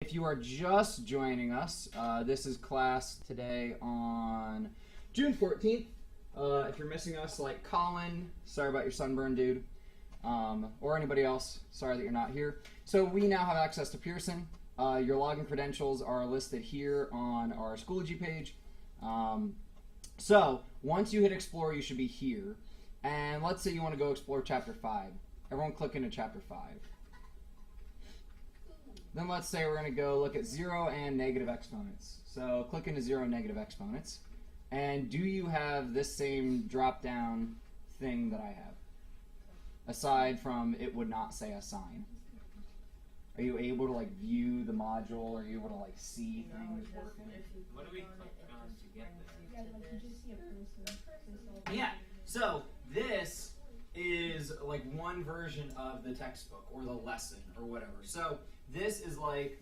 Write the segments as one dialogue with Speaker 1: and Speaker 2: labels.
Speaker 1: if you are just joining us, this is class today on June 14th. If you're missing us, like Colin, sorry about your sunburn, dude, or anybody else, sorry that you're not here. So we now have access to Pearson. Your login credentials are listed here on our Schoology page. So once you hit Explore, you should be here. And let's say you want to go explore Chapter 5. Everyone click into Chapter 5. Then let's say we're going to go look at 0 and negative exponents. So click into 0 and negative exponents. And do you have this same drop-down thing that I have? Aside from it would not say a sign. Are you able to like view the module? Are you able to like see things working?
Speaker 2: What do we click on to get there?
Speaker 1: Yeah, so this is like one version of the textbook or the lesson or whatever. So this is like,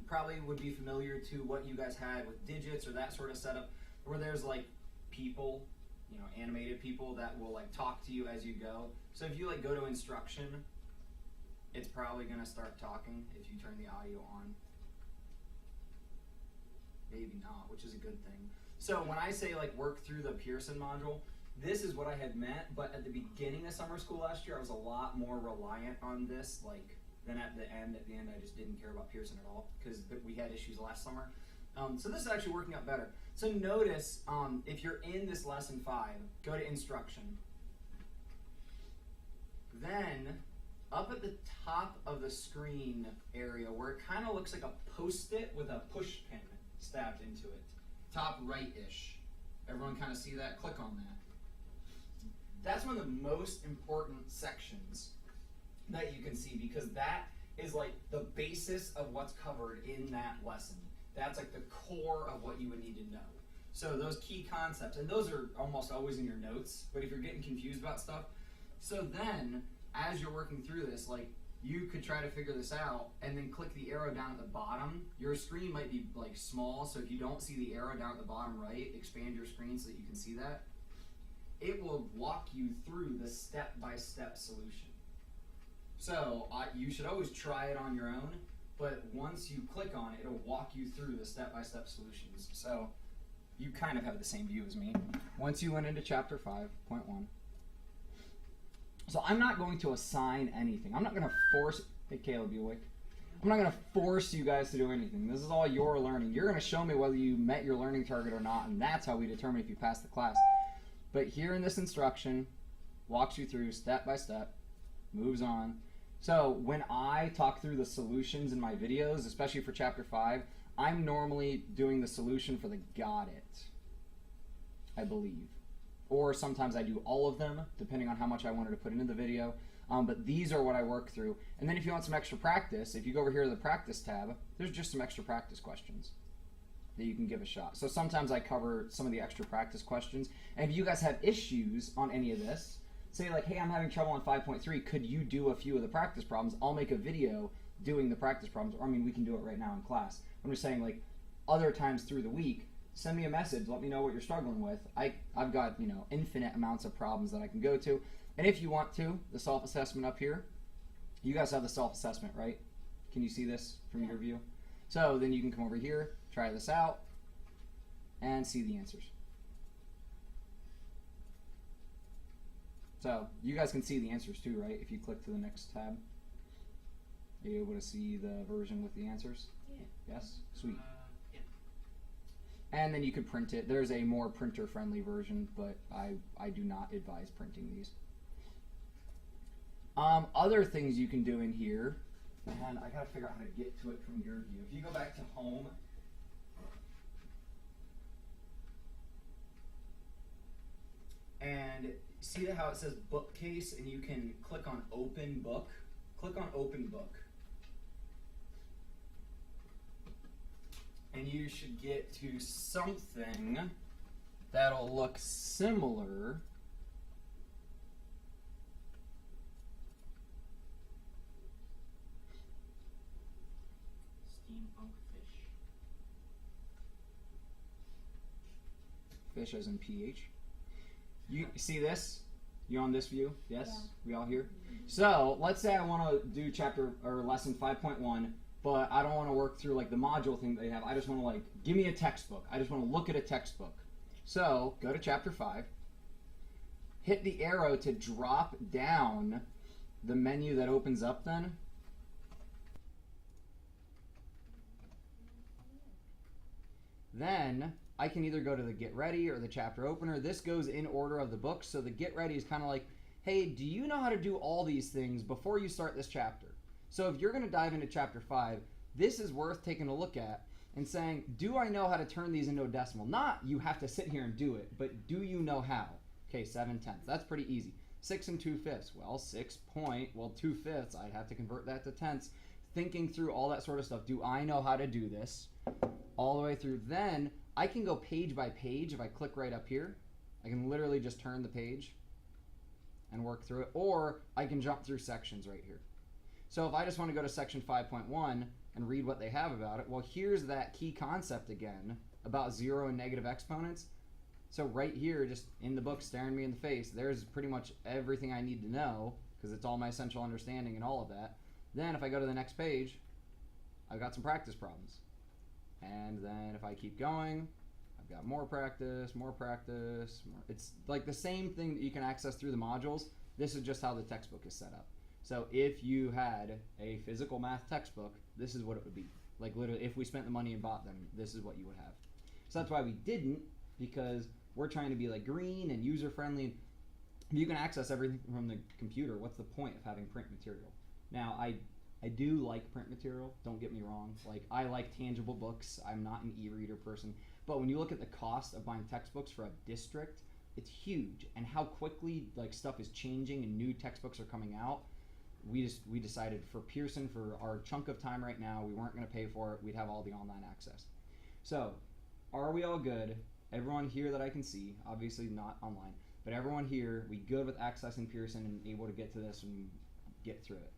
Speaker 1: probably would be familiar to what you guys had with digits or that sort of setup, where there's like people, you know, animated people that will like talk to you as you go. So if you like go to instruction, it's probably gonna start talking if you turn the audio on. Maybe not, which is a good thing. So when I say like work through the Pearson module, this is what I had meant, but at the beginning of summer school last year, I was a lot more reliant on this, like, than at the end. At the end, I just didn't care about Pearson at all, because we had issues last summer. So this is actually working out better. So notice, if you're in this lesson 5, go to instruction. Then, up at the top of the screen area, where it kind of looks like a post-it with a push pin stabbed into it, top right-ish. Everyone kind of see that? Click on that. That's one of the most important sections that you can see, because that is like the basis of what's covered in that lesson. That's like the core of what you would need to know. So those key concepts, and those are almost always in your notes, but if you're getting confused about stuff, so then as you're working through this, like you could try to figure this out and then click the arrow down at the bottom. Your screen might be like small, so if you don't see the arrow down at the bottom right, expand your screen so that you can see that. It will walk you through the step-by-step solution. So you should always try it on your own, but once you click on it, it'll walk you through the step-by-step solutions. So you kind of have the same view as me. Once you went into chapter 5.1. So I'm not going to assign anything. I'm not going to force, hey Caleb, you awake? I'm not going to force you guys to do anything. This is all your learning. You're going to show me whether you met your learning target or not, and that's how we determine if you pass the class. But here in this instruction, walks you through step by step, moves on. So when I talk through the solutions in my videos, especially for chapter 5, I'm normally doing the solution for the got it, I believe. Or sometimes I do all of them, depending on how much I wanted to put into the video. But these are what I work through. And then if you want some extra practice, if you go over here to the practice tab, there's just some extra practice questions that you can give a shot. So sometimes I cover some of the extra practice questions. And if you guys have issues on any of this, say like, hey, I'm having trouble on 5.3, could you do a few of the practice problems? I'll make a video doing the practice problems. Or I mean, we can do it right now in class. I'm just saying, like, other times through the week, send me a message, let me know what you're struggling with. I've got, you know, infinite amounts of problems that I can go to. And if you want to, the self-assessment up here, you guys have the self-assessment, right? Can you see this from your view? So then you can come over here, try this out, and see the answers. So you guys can see the answers too, right? If you click to the next tab. Are you able to see the version with the answers?
Speaker 2: Yeah.
Speaker 1: Yes? Sweet.
Speaker 2: Yeah.
Speaker 1: And then you could print it. There's a more printer-friendly version, but I do not advise printing these. Other things you can do in here, and I gotta figure out how to get to it from your view. If you go back to home, and see how it says bookcase, and you can click on open book. Click on open book. And you should get to something that'll look similar.
Speaker 2: Steampunk fish.
Speaker 1: Fish as in PH. You see this? You on this view? Yes? Yeah. We all here? So let's say I want to do chapter or lesson 5.1 but I don't want to work through like the module thing they have. I just want to like, give me a textbook. I just want to look at a textbook. So go to chapter 5, hit the arrow to drop down the menu that opens up then. Then I can either go to the get ready or the chapter opener. This goes in order of the book. So the get ready is kind of like, hey, do you know how to do all these things before you start this chapter? So if you're going to dive into chapter 5, this is worth taking a look at and saying, do I know how to turn these into a decimal? Not you have to sit here and do it, but do you know how? Okay, 7/10. That's pretty easy. 6 2/5. Well, 2/5, I'd have to convert that to tenths. Thinking through all that sort of stuff. Do I know how to do this? All the way through. Then I can go page by page. If I click right up here, I can literally just turn the page and work through it. Or I can jump through sections right here. So if I just want to go to section 5.1 and read what they have about it, well, here's that key concept again about zero and negative exponents. So right here, just in the book, staring me in the face, there's pretty much everything I need to know because it's all my essential understanding and all of that. Then if I go to the next page, I've got some practice problems. And then if I keep going, I've got more practice, more. It's like the same thing that you can access through the modules. This is just how the textbook is set up. So if you had a physical math textbook, this is what it would be. Like literally, if we spent the money and bought them, this is what you would have. So that's why we didn't, because we're trying to be like green and user-friendly. If you can access everything from the computer, what's the point of having print material? Now, I do like print material, don't get me wrong. Like, I like tangible books. I'm not an e-reader person. But when you look at the cost of buying textbooks for a district, it's huge. And how quickly like stuff is changing and new textbooks are coming out, we decided for Pearson, for our chunk of time right now, we weren't going to pay for it. We'd have all the online access. So, are we all good? Everyone here that I can see, obviously not online, but everyone here, we good with accessing Pearson and able to get to this and get through it?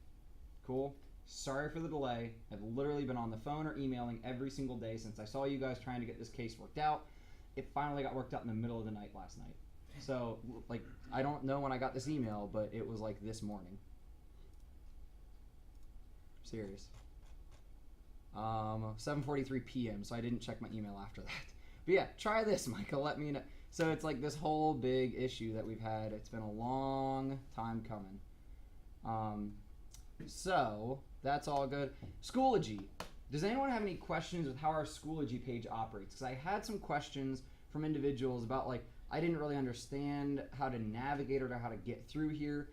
Speaker 1: Cool? Sorry for the delay. I've literally been on the phone or emailing every single day since I saw you guys trying to get this case worked out. It finally got worked out in the middle of the night last night. So, like, I don't know when I got this email, but it was like this morning. Serious. 7:43 p.m., so I didn't check my email after that. But yeah, try this, Michael. Let me know. So it's like this whole big issue that we've had. It's been a long time coming. So that's all good. Schoology. Does anyone have any questions with how our Schoology page operates? Because I had some questions from individuals about like, I didn't really understand how to navigate or how to get through here.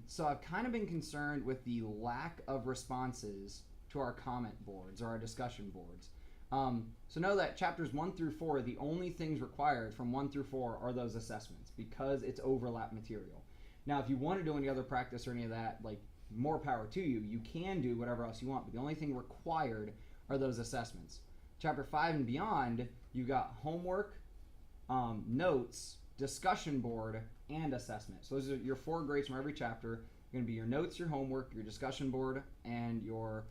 Speaker 1: So I've kind of been concerned with the lack of responses to our comment boards or our discussion boards. So know that chapters 1 through 4, the only things required from 1 through 4 are those assessments because it's overlap material. Now, if you want to do any other practice or any of that, like more power to you. You can do whatever else you want, but the only thing required are those assessments. Chapter 5 and beyond, you got homework, notes, discussion board, and assessment. So those are your 4 grades from every chapter. Going to be your notes, your homework, your discussion board, and your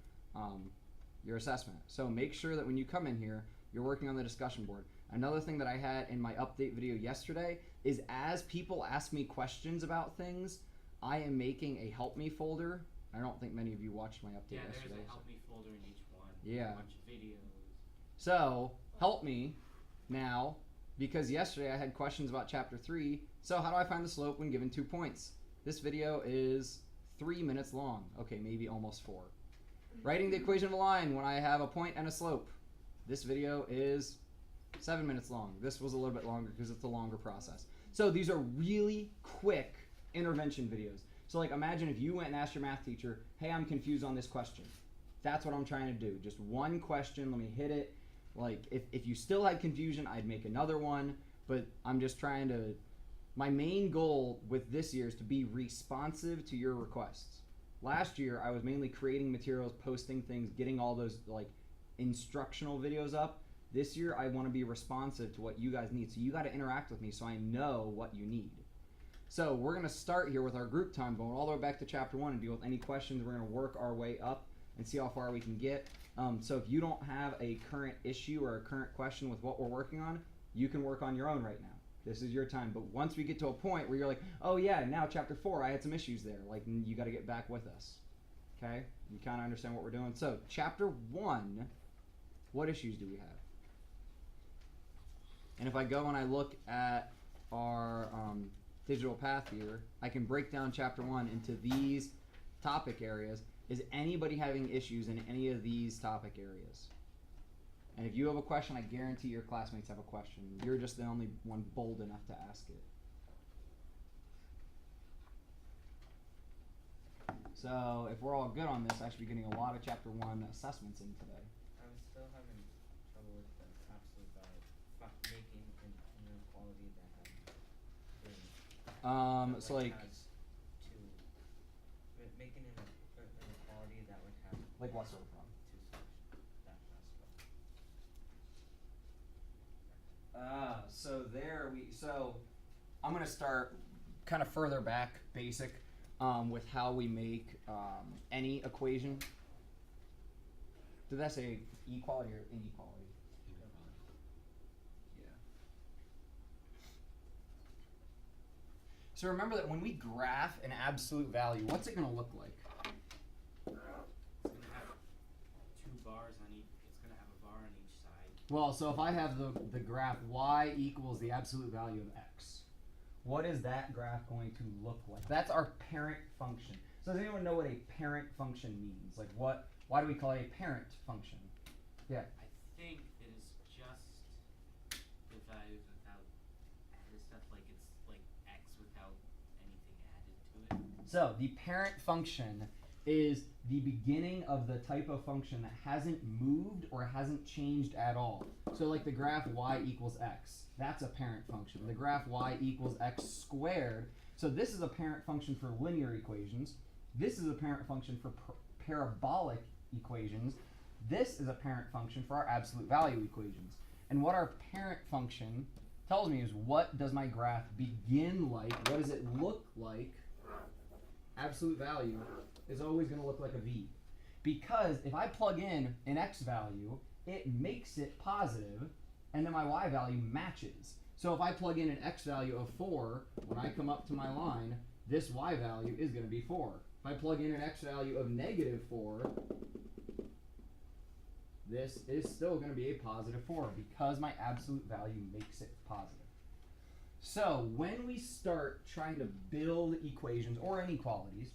Speaker 1: assessment. So make sure that when you come in here, you're working on the discussion board. Another thing that I had in my update video yesterday is as people ask me questions about things, I am making a help me folder. I don't think many of you watched my update yesterday.
Speaker 2: There's a help me folder in each one.
Speaker 1: Yeah.
Speaker 2: A bunch of videos.
Speaker 1: So help me now, because yesterday I had questions about chapter 3. So how do I find the slope when given 2 points? This video is 3 minutes long. Okay, maybe almost 4. Writing the equation of a line when I have a point and a slope. This video is 7 minutes long. This was a little bit longer because it's a longer process. So these are really quick intervention videos. So like imagine if you went and asked your math teacher, hey, I'm confused on this question. That's what I'm trying to do. Just one question, let me hit it. Like if you still had confusion, I'd make another one, but I'm just trying to, my main goal with this year is to be responsive to your requests. Last year, I was mainly creating materials, posting things, getting all those like instructional videos up. This year, I want to be responsive to what you guys need. So you got to interact with me so I know what you need. So we're going to start here with our group time, going all the way back to chapter 1 and deal with any questions. We're going to work our way up and see how far we can get. So if you don't have a current issue or a current question with what we're working on, you can work on your own right now. This is your time. But once we get to a point where you're like, oh yeah, now chapter 4, I had some issues there. Like, you got to get back with us. Okay, you kind of understand what we're doing. So, chapter 1, what issues do we have? And if I go and I look at our digital path here, I can break down chapter 1 into these topic areas. Is anybody having issues in any of these topic areas? And if you have a question, I guarantee your classmates have a question. You're just the only one bold enough to ask it. So if we're all good on this, I should be getting a lot of chapter 1 assessments in today.
Speaker 2: I'm still having trouble with the absolute value. Making an inequality that has
Speaker 1: So like
Speaker 2: has two. Making an inequality that would have
Speaker 1: what sort of problem?
Speaker 2: two solutions. That's
Speaker 1: So I'm gonna start kind of further back, basic, with how we make any equation. Did that say equality or inequality? Yeah. So remember that when we graph an absolute value, what's it gonna look like?
Speaker 2: It's gonna have two bars on each. It's gonna have a bar on each side.
Speaker 1: Well, so if I have the graph y equals the absolute value of x, what is that graph going to look like? That's our parent function. So does anyone know what a parent function means? Like why do we call it a parent function? Yeah.
Speaker 2: I think it is just the values without added stuff. Like it's like x without anything added to it.
Speaker 1: So the parent function is the beginning of the type of function that hasn't moved or hasn't changed at all. So like the graph y equals x, that's a parent function. The graph y equals x squared, so this is a parent function for linear equations. This is a parent function for parabolic equations. This is a parent function for our absolute value equations. And what our parent function tells me is, what does my graph begin like? What does it look like? Absolute value is always going to look like a V. Because if I plug in an x value, it makes it positive, and then my y value matches. So if I plug in an x value of 4, when I come up to my line, this y value is going to be 4. If I plug in an x value of negative 4, this is still going to be a positive 4 because my absolute value makes it positive. So when we start trying to build equations or inequalities,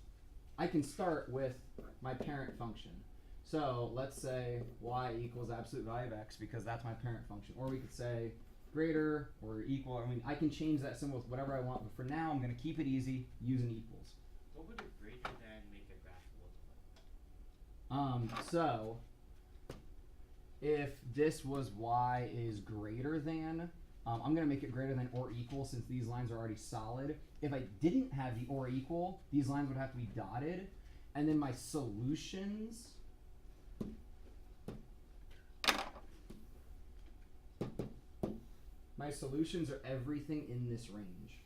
Speaker 1: I can start with my parent function. So let's say y equals absolute value of x because that's my parent function. Or we could say greater or equal. I mean, I can change that symbol with whatever I want, but for now I'm going to keep it easy using equals.
Speaker 2: What would a greater than make a graph look like?
Speaker 1: So if this was y is greater than, I'm going to make it greater than or equal since these lines are already solid. If I didn't have the or equal, these lines would have to be dotted. And then my solutions are everything in this range.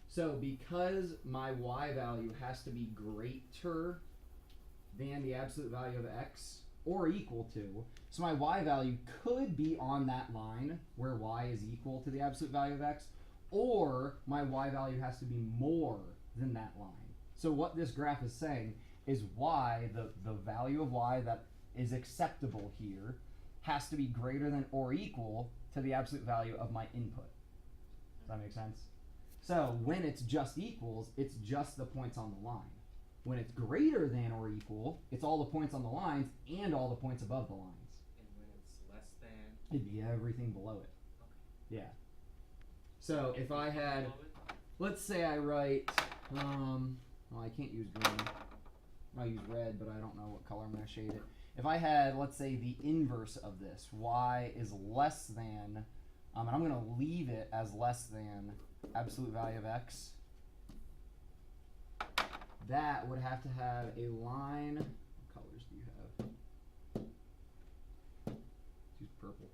Speaker 1: So because my y value has to be greater than the absolute value of x, or equal to, so my y value could be on that line where y is equal to the absolute value of x, or my y value has to be more than that line. So what this graph is saying is y, the value of y that is acceptable here, has to be greater than or equal to the absolute value of my input. Does that make sense? So when it's just equals, it's just the points on the line. When it's greater than or equal, it's all the points on the lines and all the points above the lines.
Speaker 2: And when it's less than?
Speaker 1: It'd be everything below it.
Speaker 2: Okay.
Speaker 1: Yeah. So if I had, let's say I write, well, I can't use green. I'll use red, but I don't know what color I'm going to shade it. If I had, let's say, the inverse of this, y is less than, and I'm going to leave it as less than absolute value of x, that would have to have a line. What colors do you have? Let's use purple.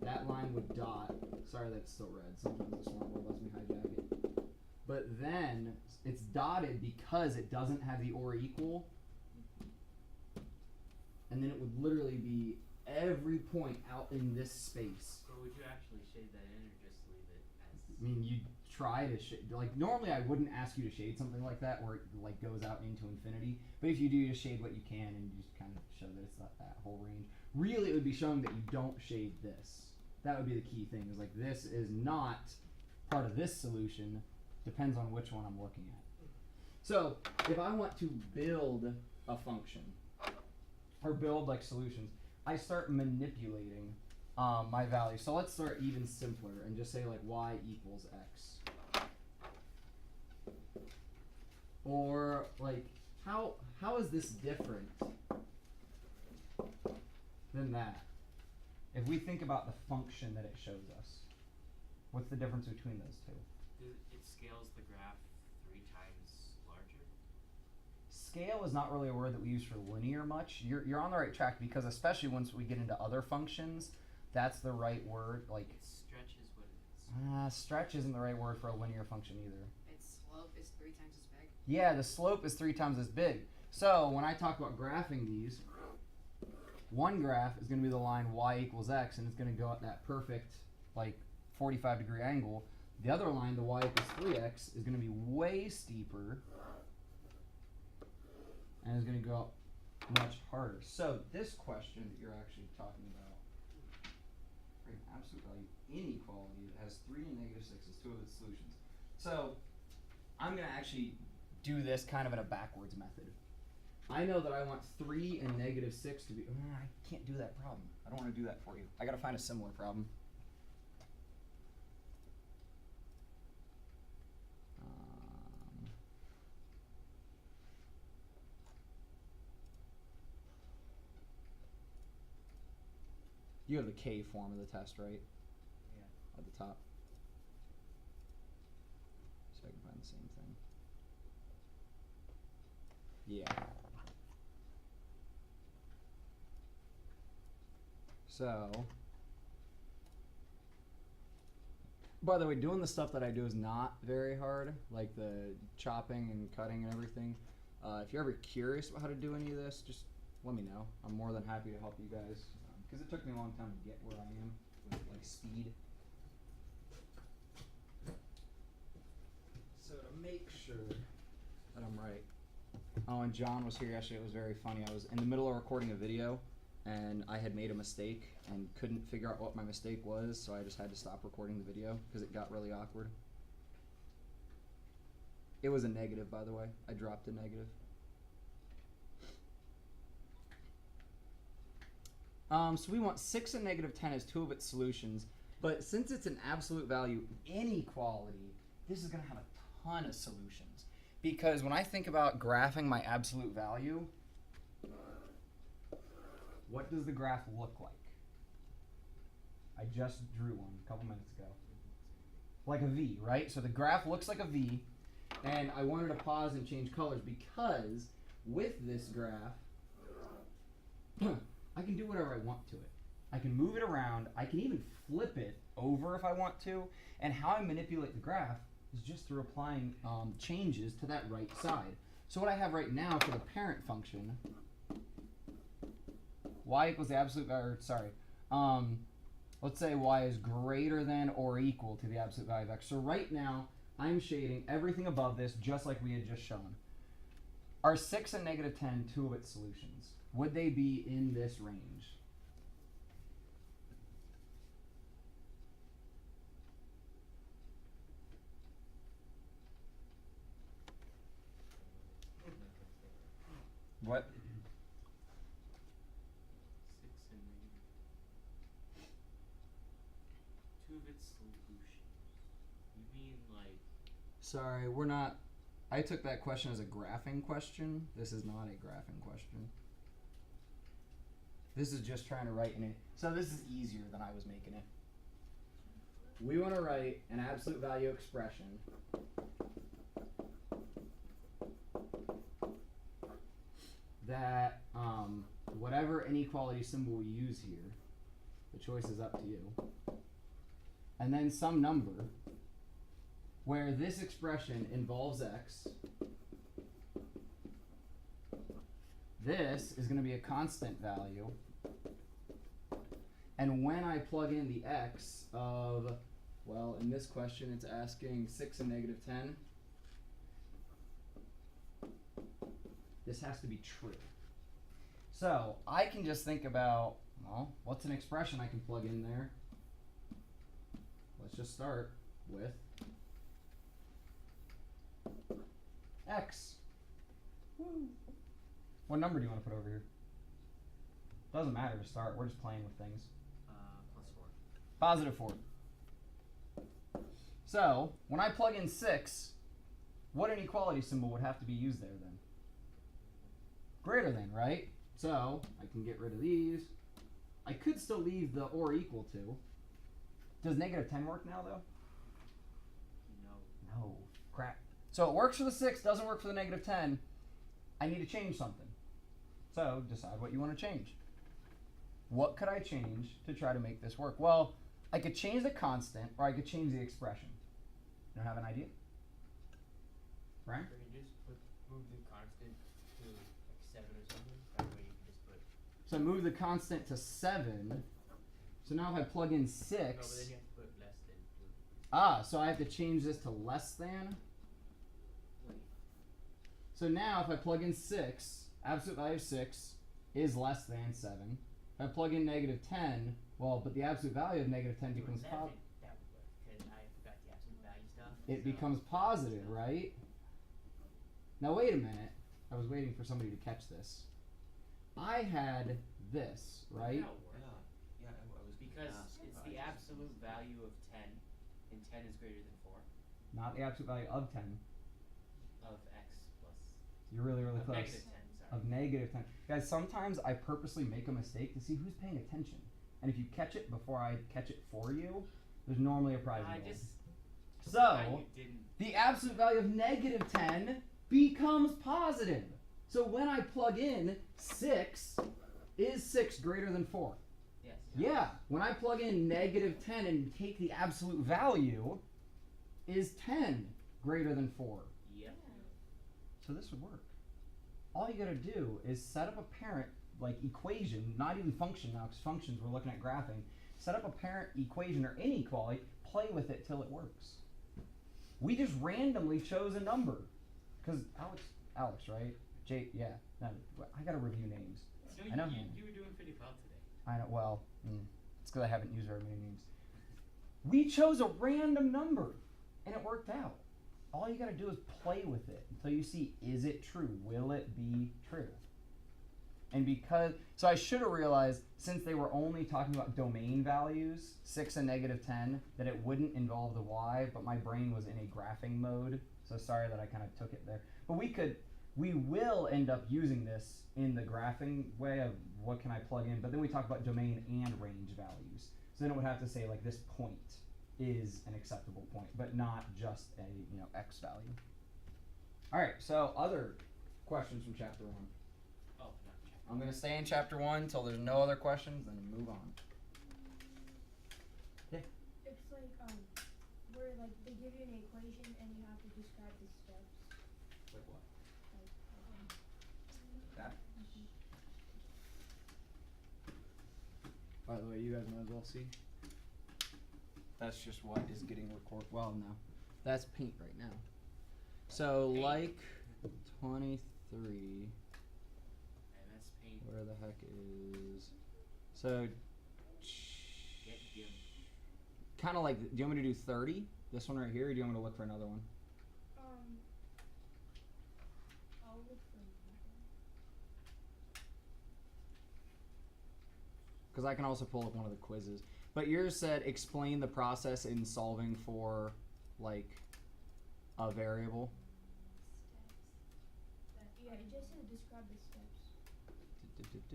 Speaker 1: That line would dot. Sorry that it's still red. Sometimes the smart board lets me hijack it. But then it's dotted because it doesn't have the or equal. And then it would literally be every point out in this space.
Speaker 2: So would you actually shade that in or just leave it as?
Speaker 1: I mean, you
Speaker 3: try to like normally I wouldn't ask you to shade something like that where it like goes out into infinity, but if you do, just shade what you can and just kind of show that it's not that whole range. Really, it would be showing that you don't shade this. That would be the key thing, is like this is not part of this solution, depends on which one I'm looking at. So if I want to build a function or build like solutions, I start manipulating my value. So let's start even simpler and just say like y equals x. Or like how is this different than that? If we think about the function that it shows us, what's the difference between those two?
Speaker 2: It scales the graph 3 times larger.
Speaker 3: Scale is not really a word that we use for linear much. You're on the right track, because especially once we get into other functions, that's the right word. Like
Speaker 2: Stretch is what it is.
Speaker 3: stretch isn't the right word for a linear function either.
Speaker 4: Its slope is 3 times as big.
Speaker 3: Yeah, the slope is 3 times as big. So when I talk about graphing these, one graph is going to be the line y equals x, and it's going to go at that perfect like 45-degree angle. The other line, the y equals 3x, is going to be way steeper, and is going to go up much harder. So this question that you're actually talking about, right, absolute value inequality that has 3 and negative 6 as 2 of its solutions. So I'm going to actually do this kind of in a backwards method. I know that I want 3 and negative 6 to be. I can't do that problem. I don't want to do that for you. I got to find a similar problem. You have the K form of the test, right?
Speaker 2: Yeah.
Speaker 3: At the top. So I can find the same thing. Yeah. So, by the way, doing the stuff that I do is not very hard, like the chopping and cutting and everything. If you're ever curious about how to do any of this, just let me know. I'm more than happy to help you guys, because it took me a long time to get where I am with like speed. So to make sure that I'm right. Oh, and John was here yesterday. It was very funny. I was in the middle of recording a video, and I had made a mistake and couldn't figure out what my mistake was, so I just had to stop recording the video because it got really awkward. It was a negative, by the way. I dropped a negative. So we want 6 and negative 10 as 2 of its solutions, but since it's an absolute value inequality, this is going to have a ton of solutions. Because when I think about graphing my absolute value, what does the graph look like? I just drew one a couple minutes ago. Like a V, right? So the graph looks like a V, and I wanted to pause and change colors because with this graph, I can do whatever I want to it. I can move it around. I can even flip it over if I want to. And how I manipulate the graph is just through applying changes to that right side. So what I have right now for the parent function, y equals the absolute value, let's say y is greater than or equal to the absolute value of x. So right now, I'm shading everything above this just like we had just shown. Are 6 and negative 10 two of its solutions? Would they be in this range? What?
Speaker 2: 6 and negative 2 of its solutions. You mean like?
Speaker 3: Sorry, we're not. I took that question as a graphing question. This is not a graphing question. This is just trying to write in it. So this is easier than I was making it. We want to write an absolute value expression that whatever inequality symbol we use here, the choice is up to you, and then some number where this expression involves x. This is going to be a constant value, and when I plug in the x of
Speaker 1: Well, in this question, it's asking 6 and negative 10.
Speaker 3: This has to be true. So I can just think about, well, what's an expression I can plug in there? Let's just start with x. Woo. What number do you want to put over here? Doesn't matter to start. We're just playing with things.
Speaker 2: +4.
Speaker 3: Positive 4. So when I plug in 6, what inequality symbol would have to be used there then? Greater than, right? So I can get rid of these. I could still leave the or equal to. Does negative 10 work now though?
Speaker 2: No.
Speaker 3: No. Crap. So it works for the 6, doesn't work for the negative 10. I need to change something. So decide what you want to change. What could I change to try to make this work? Well, I could change the constant or I could change the expression. You don't have an idea? Brian?
Speaker 5: Or you just move the constant to like 7 or something. That way you can just put.
Speaker 3: So I move the constant to 7. So now if I plug in 6.
Speaker 5: No, but then you have to put less than.
Speaker 3: So I have to change this to less than.
Speaker 2: Wait.
Speaker 3: So now if I plug in 6, absolute value of 6 is less than 7. If I plug in negative 10, well, but the absolute value of negative 10 becomes
Speaker 5: That
Speaker 3: positive.
Speaker 5: would work because I forgot the absolute value stuff.
Speaker 3: It
Speaker 5: so-
Speaker 3: becomes positive, right? Now wait a minute. I was waiting for somebody to catch this. I had this, right?
Speaker 5: That'll work.
Speaker 2: Yeah, I was
Speaker 5: Because it's the absolute value of 10, and 10 is greater than 4
Speaker 3: Not the absolute value of 10.
Speaker 5: of x plus.
Speaker 3: You're really, really
Speaker 5: Of
Speaker 3: close.
Speaker 5: negative 10, sorry.
Speaker 3: Of negative 10. Guys, sometimes I purposely make a mistake to see who's paying attention. And if you catch it before I catch it for you, there's normally a prize
Speaker 5: I
Speaker 3: involved.
Speaker 5: just.
Speaker 3: So,
Speaker 5: I didn't.
Speaker 3: the absolute value of negative 10 becomes positive. So when I plug in 6, is 6 greater than 4?
Speaker 5: Yes.
Speaker 3: Yeah. When I plug in negative 10 and take the absolute value, is 10 greater than 4?
Speaker 5: Yep.
Speaker 3: So this would work. All you gotta do is set up a parent like equation, not even function now, because functions we're looking at graphing. Set up a parent equation or inequality, play with it till it works. We just randomly chose a number. Because Alex, right? Jake, yeah. No, I gotta review names.
Speaker 5: No,
Speaker 3: I know.
Speaker 5: you were doing pretty well today.
Speaker 3: I know, well, it's because I haven't used very many names. We chose a random number, and it worked out. All you gotta do is play with it until you see, is it true? Will it be true? And so I should have realized, since they were only talking about domain values, 6 and negative 10, that it wouldn't involve the y, but my brain was in a graphing mode, so sorry that I kind of took it there. But we will end up using this in the graphing way of what can I plug in, but then we talk about domain and range values. So then it would have to say like this point is an acceptable point, but not just a x value. All right, so other questions from chapter 1.
Speaker 5: Oh, not chapter.
Speaker 3: I'm gonna stay in chapter 1 until there's no other questions, then move on. Yeah.
Speaker 6: It's like where like they give you an equation and you have to describe the steps.
Speaker 3: Like what?
Speaker 6: Like
Speaker 3: That. By the way, you guys might as well see. That's just what is getting recorded. Well, no, that's paint right now. So
Speaker 5: Paint.
Speaker 3: like 23.
Speaker 5: And that's paint.
Speaker 3: Where the heck is? So.
Speaker 5: Get Jim.
Speaker 3: Kind of like. Do you want me to do 30? This one right here, or do you want me to look for another one?
Speaker 6: I'll look for
Speaker 3: Because I can also pull up one of the quizzes. But yours said explain the process in solving for, like, a variable.
Speaker 6: steps. Yeah, it just said describe the steps.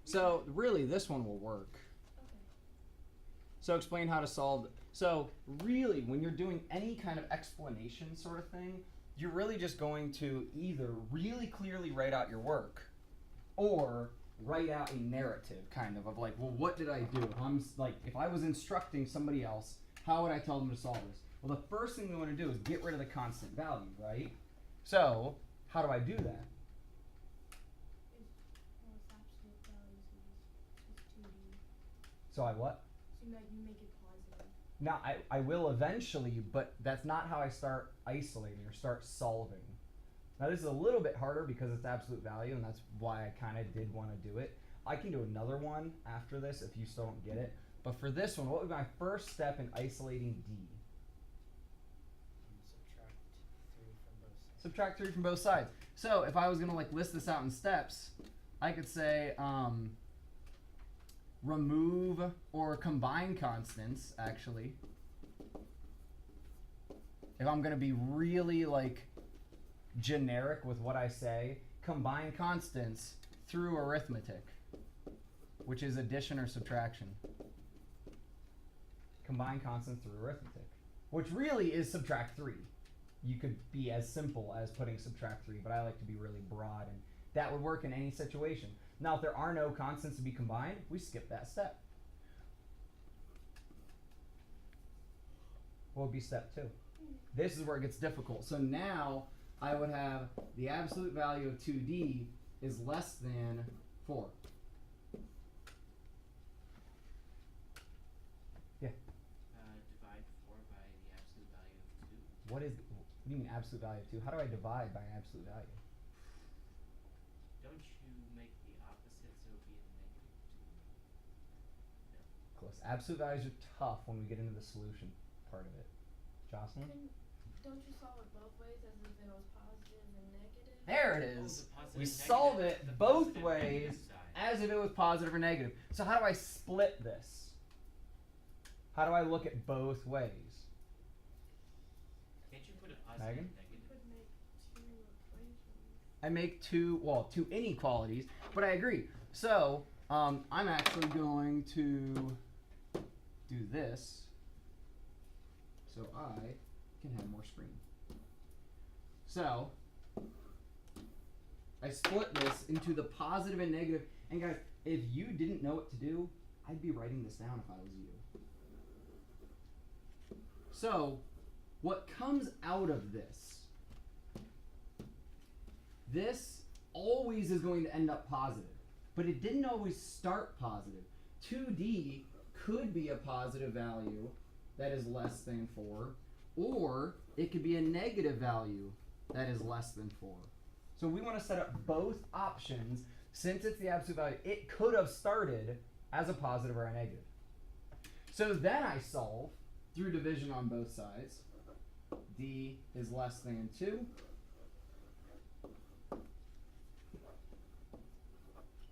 Speaker 3: So really, this one will work.
Speaker 6: Okay.
Speaker 3: So explain how to solve. So really, when you're doing any kind of explanation sort of thing, you're really just going to either really clearly write out your work, or write out a narrative kind of like, well, what did I do? If I was instructing somebody else, how would I tell them to solve this? Well, the first thing we want to do is get rid of the constant value, right? So how do I do that?
Speaker 6: It's absolute values is 2D.
Speaker 3: So I what?
Speaker 6: So you make it positive.
Speaker 3: Now, I will eventually, but that's not how I start isolating or start solving. Now, this is a little bit harder because it's absolute value, and that's why I kind of did want to do it. I can do another one after this if you still don't get it. But for this one, what would be my first step in isolating D?
Speaker 5: Subtract 3
Speaker 3: Subtract 3
Speaker 5: from both sides.
Speaker 3: from both sides. So if I was going to like list this out in steps, I could say remove or combine constants, actually. If I'm going to be really like generic with what I say, combine constants through arithmetic, which is addition or subtraction. Combine constants through arithmetic, which really is subtract 3. You could be as simple as putting subtract 3, but I like to be really broad, and that would work in any situation. Now, if there are no constants to be combined, we skip that step. What would be step 2? This is where it gets difficult. So now I would have the absolute value of 2D is less than 4. Yeah.
Speaker 2: Divide 4 by the absolute value of 2.
Speaker 3: What do you mean absolute value of 2? How do I divide by an absolute value?
Speaker 2: Don't you make the opposite so it would be a negative 2? No.
Speaker 3: Close. Absolute values are tough when we get into the solution part of it. Jocelyn?
Speaker 6: Don't you solve it both ways as if it was positive and negative?
Speaker 3: There it
Speaker 2: Oh,
Speaker 3: is.
Speaker 2: the positive
Speaker 3: We
Speaker 2: negative,
Speaker 3: solve
Speaker 2: the
Speaker 3: it both
Speaker 2: positive
Speaker 3: ways
Speaker 2: negative side.
Speaker 3: as if it was positive or negative. So how do I split this? How do I look at both ways?
Speaker 2: Can't you put a positive
Speaker 3: Megan?
Speaker 2: and
Speaker 6: You
Speaker 2: negative?
Speaker 6: could make 2 equations.
Speaker 3: I make two inequalities, but I agree. So I'm actually going to do this so I can have more screen. So I split this into the positive and negative. And guys, if you didn't know what to do, I'd be writing this down if I was you. So what comes out of this always is going to end up positive, but it didn't always start positive. 2D could be a positive value that is less than 4, or it could be a negative value that is less than 4. So we want to set up both options. Since it's the absolute value, it could have started as a positive or a negative. So then I solve through division on both sides. D is less than 2.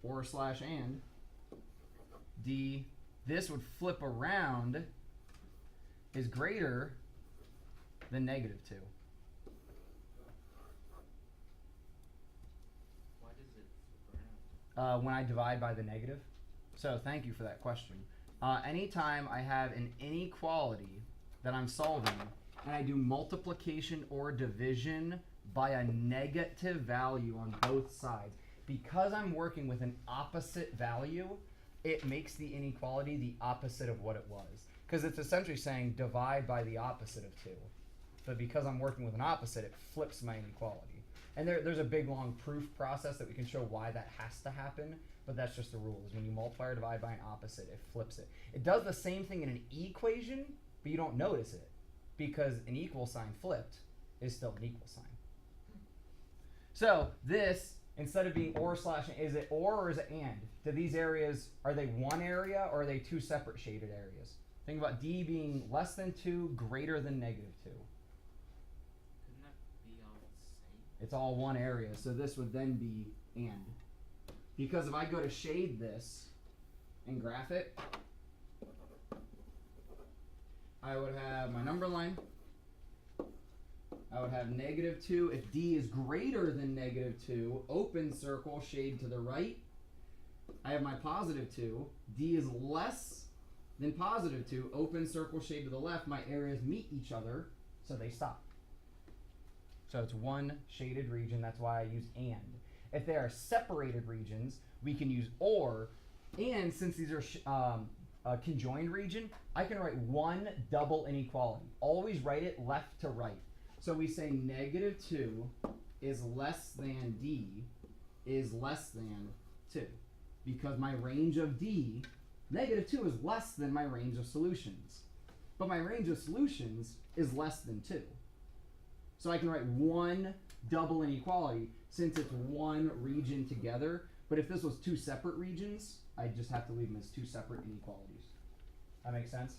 Speaker 3: Or slash and. D, this would flip around, is greater than negative 2.
Speaker 2: Why does it flip around?
Speaker 3: When I divide by the negative. So thank you for that question. Anytime I have an inequality that I'm solving and I do multiplication or division by a negative value on both sides, because I'm working with an opposite value, it makes the inequality the opposite of what it was. Because it's essentially saying divide by the opposite of 2. But because I'm working with an opposite, it flips my inequality. And there's a big long proof process that we can show why that has to happen, but that's just the rule, is when you multiply or divide by an opposite, it flips it. It does the same thing in an equation, but you don't notice it, because an equal sign flipped is still an equal sign. So this, instead of being or slash, is it or is it and? Do these areas, are they one area or are they two separate shaded areas? Think about D being less than 2, greater than negative 2.
Speaker 2: Couldn't that be all the same?
Speaker 3: It's all one area, so this would then be and. Because if I go to shade this and graph it, I would have my number line. I would have negative 2. If D is greater than negative 2, open circle, shade to the right. I have my positive 2. D is less than positive 2, open circle, shade to the left. My areas meet each other, so they stop. So it's one shaded region. That's why I use and. If they are separated regions, we can use or. And since these are a conjoined region, I can write one double inequality. Always write it left to right. So we say negative 2 is less than D is less than 2. Because my range of D, negative 2 is less than my range of solutions. but my range of solutions is less than 2. So I can write one double inequality since it's one region together. But if this was 2 separate regions, I'd just have to leave them as 2 separate inequalities. That makes sense?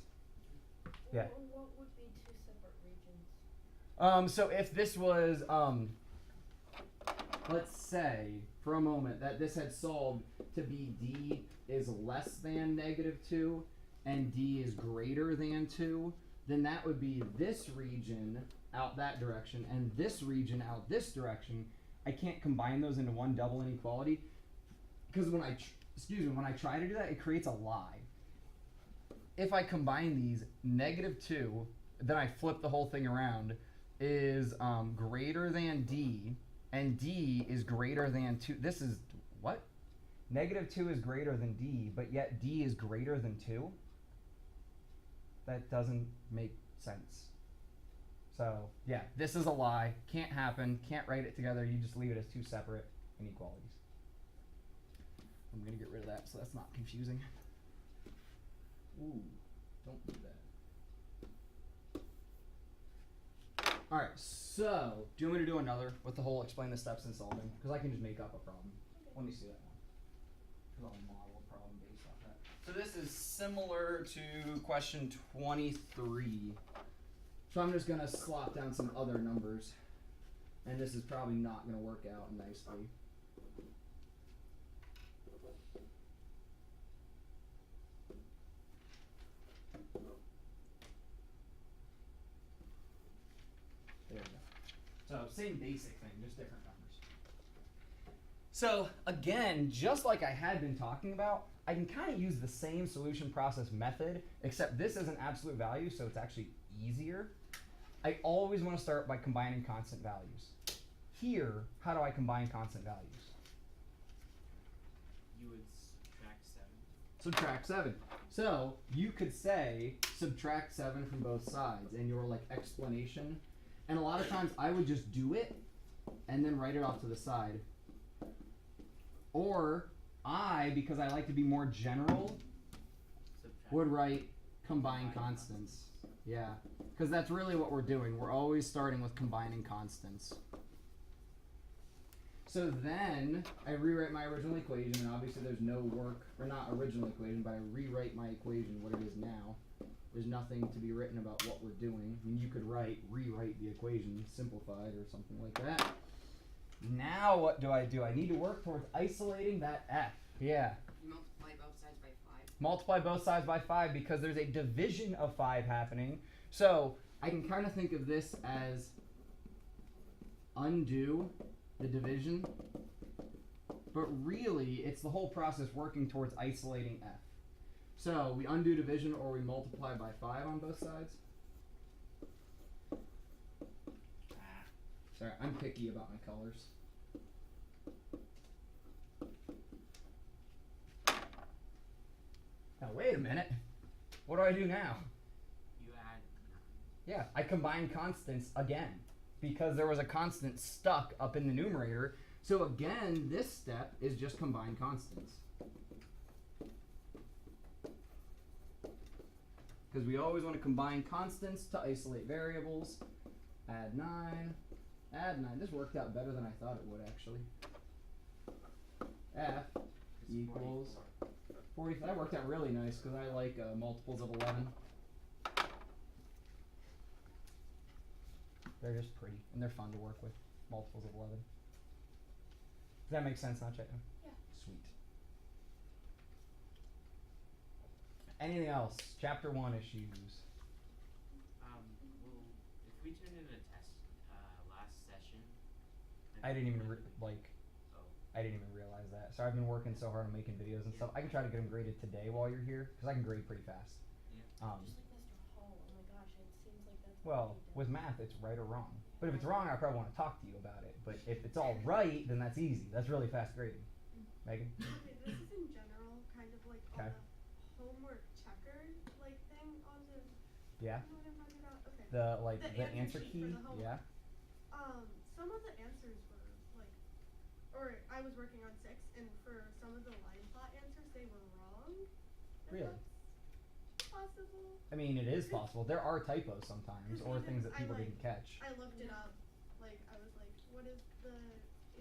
Speaker 3: Yeah.
Speaker 6: What would be 2 separate regions?
Speaker 3: So if this was, let's say for a moment that this had solved to be D is less than -2 and D is greater than 2, then that would be this region out that direction and this region out this direction. I can't combine those into one double inequality because when I try to do that, it creates a lie. If I combine these, -2, then I flip the whole thing around, is greater than D, and D is greater than 2. This is, what? -2 is greater than D, but yet D is greater than 2? That doesn't make sense. So, yeah, this is a lie. Can't happen. Can't write it together. You just leave it as 2 separate inequalities. I'm going to get rid of that so that's not confusing. Ooh, don't do that. Alright, so, do you want me to do another with the whole explain the steps in solving? Because I can just make up a problem.
Speaker 6: Okay.
Speaker 3: Let me see that one. Because I'll model a problem based off that. So this is similar to question 23. So I'm just going to slop down some other numbers. And this is probably not going to work out nicely. There we go. So same basic thing, just different numbers. So again, just like I had been talking about, I can kind of use the same solution process method, except this is an absolute value, so it's actually easier. I always want to start by combining constant values. Here, how do I combine constant values?
Speaker 2: You would subtract 7.
Speaker 3: Subtract 7. So you could say subtract 7 from both sides in your like explanation. And a lot of times I would just do it and then write it off to the side. Or I, because I like to be more general,
Speaker 2: Subtract.
Speaker 3: would write combine constants. Yeah, because that's really what we're doing. We're always starting with combining constants. So then I rewrite my original equation, and obviously there's no work, or not original equation, but I rewrite my equation what it is now. There's nothing to be written about what we're doing. I mean, you could rewrite the equation simplified or something like that. Now what do? I need to work towards isolating that f. Yeah.
Speaker 4: You multiply both sides by 5.
Speaker 3: Multiply both sides by 5 because there's a division of 5 happening. So I can kind of think of this as undo the division, but really it's the whole process working towards isolating f. So we undo division or we multiply by 5 on both sides. Sorry, I'm picky about my colors. Now wait a minute. What do I do now?
Speaker 2: You add 9.
Speaker 3: Yeah, I combine constants again because there was a constant stuck up in the numerator. So again, this step is just combine constants. Because we always want to combine constants to isolate variables. Add 9. Add 9. This worked out better than I thought it would actually. F equals 45. That worked out really nice because I like multiples of 11. They're just pretty and they're fun to work with. Multiples of 11. Does that make sense, not Chaitan?
Speaker 6: Yeah.
Speaker 3: Sweet. Anything else? Chapter 1 issues.
Speaker 2: Well, if we turned in a test last session.
Speaker 3: I didn't even
Speaker 2: Oh.
Speaker 3: I didn't even realize that. So I've been working so hard on making videos and stuff. I can try to get them graded today while you're here because I can grade pretty fast.
Speaker 2: Yeah.
Speaker 6: Just like Mr. Hall. Oh my gosh, it seems like that's
Speaker 3: Well,
Speaker 6: what he
Speaker 3: with
Speaker 6: does.
Speaker 3: math, it's right or wrong. But if it's wrong, I probably want to talk to you about it. But if it's all right, then that's easy. That's really fast grading. Megan?
Speaker 7: Okay, this is in general kind of like
Speaker 3: Okay.
Speaker 7: on the homework checker like thing on the.
Speaker 3: Yeah.
Speaker 7: You know what I'm talking about? Okay.
Speaker 3: The
Speaker 7: The
Speaker 3: answer
Speaker 7: answer sheet
Speaker 3: key?
Speaker 7: for the homework.
Speaker 3: Yeah.
Speaker 7: Some of the answers were like, or I was working on 6, and for some of the line plot answers, they were wrong. And
Speaker 3: Really?
Speaker 7: that's possible?
Speaker 3: I mean, it is possible. There are typos sometimes, or things that people didn't catch.
Speaker 7: I looked it up. Like, I was like, what is the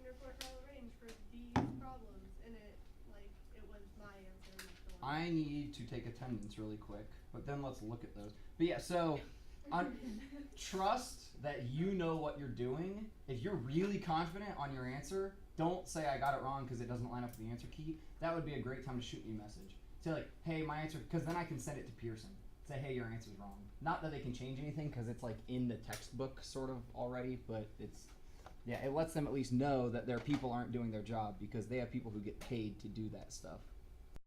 Speaker 7: interquartile range for these problems? And it was my answer, not the one.
Speaker 3: I need to take attendance really quick, but then let's look at those. But yeah, so trust that you know what you're doing. If you're really confident on your answer, don't say I got it wrong because it doesn't line up with the answer key. That would be a great time to shoot me a message. Say like, hey, my answer, because then I can send it to Pearson. Say, hey, your answer's wrong. Not that they can change anything because it's like in the textbook sort of already, but it lets them at least know that their people aren't doing their job because they have people who get paid to do that stuff.